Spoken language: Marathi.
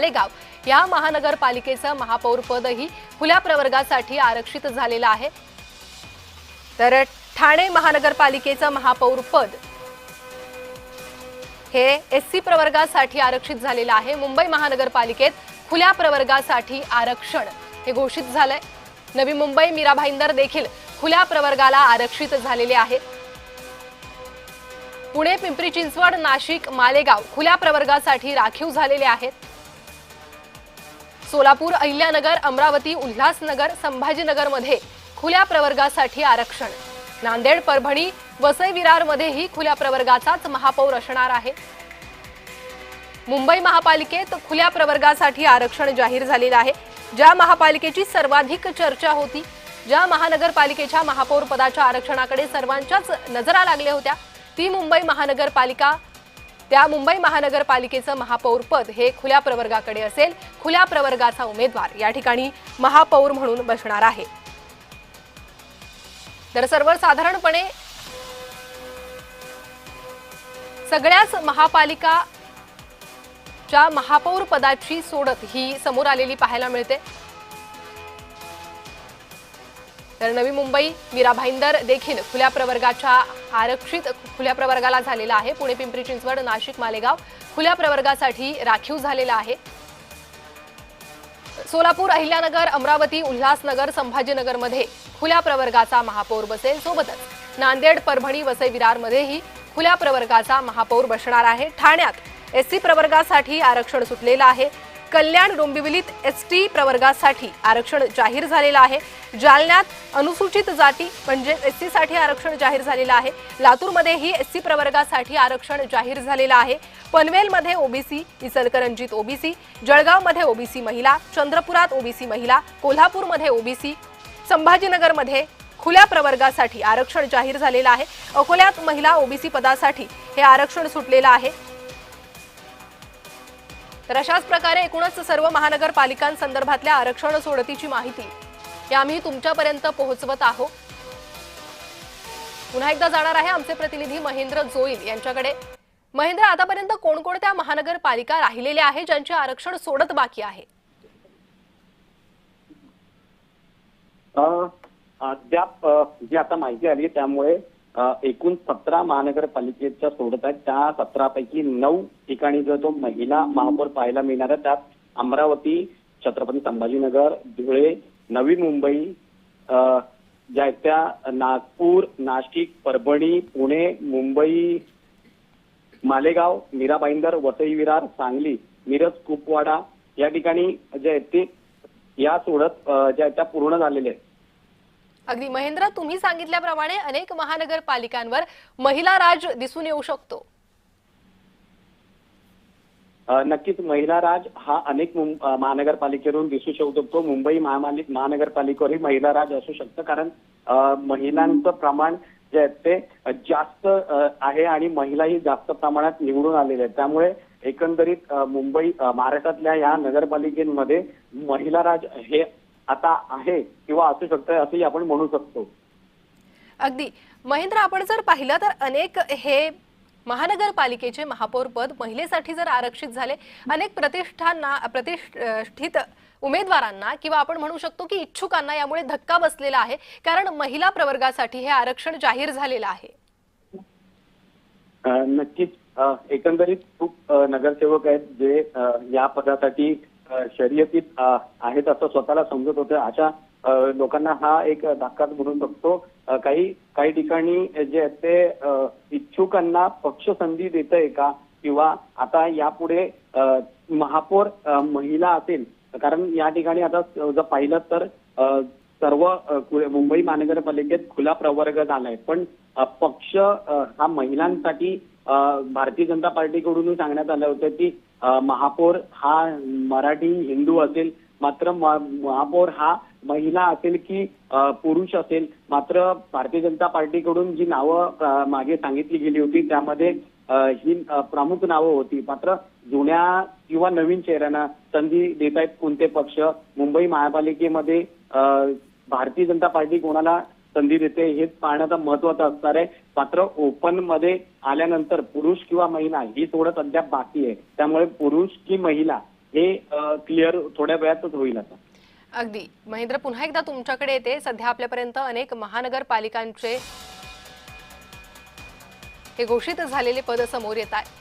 मालेगाव या महानगरपालिकेचं महापौर पदही खुल्या प्रवर्गासाठी आरक्षित झालेलं आहे। तर ठाणे महानगरपालिकेचं महापौर पद हे एससी प्रवर्गासाठी आरक्षित झालेलं आहे। मुंबई महानगरपालिकेत खुल्या प्रवर्गासाठी आरक्षण हे घोषित झालंय। नवी मुंबई मीरा भाईंदर देखील खुल्या प्रवर्गाला आरक्षित झालेले आहेत। पुणे पिंपरी चिंचवड नाशिक मालेगाव खुल्या प्रवर्गासाठी राखीव झालेले आहेत। सोलापूर अहिल्यानगर अमरावती उल्हासनगर संभाजीनगर मध्ये खुल्या प्रवर्गासाठी आरक्षण। नांदेड परभणी वसई विरार मध्येही खुल्या प्रवर्गाचाच महापौर असणार आहे। मुंबई महापालिकेत खुल्या प्रवर्गासाठी आरक्षण जाहीर झालेलं आहे। ज्या महापालिकेची सर्वाधिक चर्चा होती, ज्या महानगरपालिकेच्या महापौर पदाच्या आरक्षणाकडे सर्वांच्याच नजरा लागल्या होत्या, ती मुंबई महानगरपालिका। त्या मुंबई महानगरपालिकेचं महापौर पद हे खुल्या प्रवर्गाकडे असेल। खुल्या प्रवर्गाचा उमेदवार या ठिकाणी महापौर म्हणून बसणार आहे। तर सर्वसाधारणपणे सगळ्याच महापालिकाच्या महापौर पदाची सोडत ही समोर आलेली पाहायला मिळते। तर नवी मुंबई मीरा भाईंदर देखील खुल्या प्रवर्गाच्या आरक्षित खुल्या प्रवर्गाला झालेला आहे। पुणे पिंपरी चिंचवड नाशिक मालेगाव खुल्या प्रवर्गासाठी राखीव झालेला आहे। सोलापूर अहिल्यानगर अमरावती उल्हासनगर संभाजीनगर मध्ये खुल्या प्रवर्गाचा महापौर बसेल। सोबतच नांदेड परभणी वसई विरार मध्येही खुल्या प्रवर्गाचा महापौर बसणार आहे। ठाण्यात एससी प्रवर्गासाठी आरक्षण सुटलेलं आहे। कल्याण डोंबिवलीत एसटी प्रवर्गासाठी आरक्षण जाहीर झालेलं आहे। जालन्यात अनुसूचित जाती म्हणजे एससी साठी आरक्षण जाहीर झालेलं आहे। लातूरमध्येही एससी प्रवर्गासाठी आरक्षण जाहीर झालेलं आहे। पनवेलमध्ये ओबीसी, इचलकरंजीत ओबीसी, जळगावमध्ये ओबीसी महिला, चंद्रपुरात ओबीसी महिला, कोल्हापूरमध्ये ओबीसी, संभाजीनगरमध्ये खुल्या प्रवर्गासाठी आरक्षण जाहीर झालेलं आहे। अकोल्यात महिला ओबीसी पदासाठी हे आरक्षण सुटलेलं आहे। तर अशाच प्रकारे एकूणच सर्व महानगरपालिकांसंदर्भातल्या आरक्षण सोडतीची माहिती ही आम्ही तुमच्यापर्यंत पोहोचवत आहोत। पुन्हा एकदा जाणार आहे आमचे प्रतिनिधी महेंद्र जोईल यांच्याकडे। महेंद्र, आतापर्यंत कोणकोणत्या महानगरपालिका राहिलेल्या आहेत ज्यांचे आरक्षण सोडत बाकी आहे? अद्याप जी आता माहिती आली त्यामुळे एकूण 17 महानगरपालिकेच्या सोडत आहेत। त्या 17 पैकी 9 ठिकाणी जो तो महिला महापौर पाहायला मिळणार आहे। त्यात अमरावती, छत्रपती संभाजीनगर, धुळे, नवी मुंबई ज्या आहेत त्या नागपूर, नाशिक, परभणी, पुणे, मुंबई, मालेगाव, मीरा भाईंदर, वसई विरार, सांगली, मिरज, कुपवाडा या ठिकाणी जे आहेत ते या सोडत ज्या आहेत त्या पूर्ण झालेल्या आहेत। अगदी महेंद्र, तुम्ही सांगितल्याप्रमाणे अनेक महानगरपालिकांवर महिला राज दिसून येऊ शकतो। नक्कीच महिला राज हा अनेक महानगरपालिकेवरून दिसू शकतो। मुंबई महानगरपालिकेवरही महिला राज असू शकतं, कारण महिलांचं प्रमाण जे आहे ते जास्त आहे आणि महिलाही जास्त प्रमाणात निवडून आलेल्या आहेत। त्यामुळे एकंदरीत मुंबई महाराष्ट्रातल्या या नगरपालिकेमध्ये महिला राज हे आता आहे किंवा असू शकतं असंही आपण म्हणू शकतो। अगदी महेंद्र, आपण जर पाहिलं तर अनेक हे महानगरपालिकेचे महापौर पद महिलेसाठी जर आरक्षित झाले, अनेक प्रतिष्ठित उमेदवारांना किंवा आपण म्हणू शकतो की इच्छुकांना यामुळे धक्का बसलेला आहे, कारण महिला प्रवर्गासाठी हे आरक्षण जाहीर झालेलं आहे। नक्कीच एकंदरीत खूप नगरसेवक आहेत जे या पदासाठी शर्यतीत आहेत असं स्वतःला समजत होते। अशा लोकांना हा एक धक्काच म्हणू शकतो। काही ठिकाणी जे आहेत ते इच्छुकांना पक्ष संधी देतंय का, किंवा आता यापुढे महापौर महिला असेल, कारण या ठिकाणी आता जर पाहिलं तर सर्व मुंबई महानगरपालिकेत खुला प्रवर्ग झालाय, पण पक्ष हा महिलांसाठी भारतीय जनता पार्टीकडून सांगण्यात आलं होतं की महापौर हा मराठी हिंदू असेल, मात्र महापौर हा महिला असेल की पुरुष असेल। मात्र भारतीय जनता पार्टीकडून जी नावं मागे सांगितली गेली होती त्यामध्ये ही प्रमुख नावं होती। मात्र जुन्या किंवा नवीन चेहऱ्यांना संधी देत आहेत कोणते पक्ष? मुंबई महापालिकेमध्ये भारतीय जनता पार्टी कोणाला संधी देते हेच पाहण्याचा महत्वाचं असणार आहे। मात्र ओपन मध्ये आल्यानंतर पुरुष किंवा महिला ही सोडत अद्याप बाकी आहे, त्यामुळे पुरुष की महिला हे क्लिअर थोड्या वेळातच होईल आता. अगदी महेंद्र, पुन्हा एकदा तुमच्याकडे येते. सध्या आपल्यापर्यंत अनेक महानगरपालिकांचे हे घोषित झालेले पद समोर येत आहे.